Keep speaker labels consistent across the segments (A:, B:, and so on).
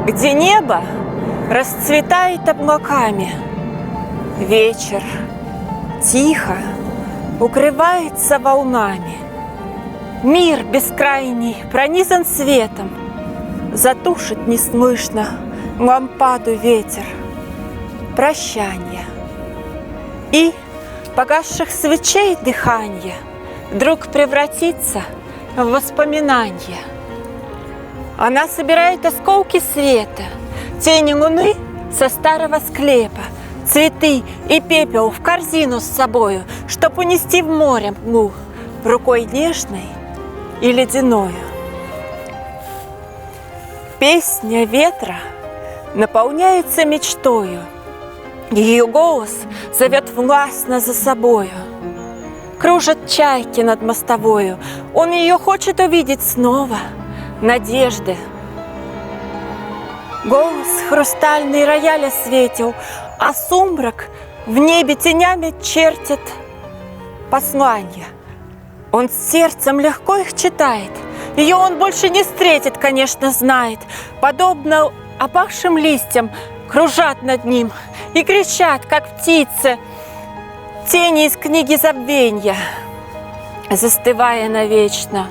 A: где небо расцветает облаками. Вечер тихо укрывается волнами. Мир бескрайний пронизан светом, затушит неслышно лампаду ветер. Прощанье. И погасших свечей дыханье вдруг превратится в воспоминанье. Она собирает осколки света, тени луны со старого склепа, цветы и пепел в корзину с собою, чтоб унести в море мглу рукой нежной и ледяною. Песня ветра наполняется мечтою, ее голос зовет властно за собою. Кружат чайки над мостовою, он ее хочет увидеть снова, надежды. Голос хрустальный рояля светил, а сумрак в небе тенями чертит посланья. Он сердцем легко их читает, ее он больше не встретит, конечно, знает. Подобно опавшим листьям кружат над ним и кричат, как птицы, тени из книги забвенья, застывая навечно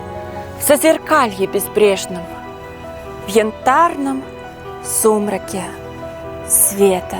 A: в созеркалье безбрежном, в янтарном сумраке света.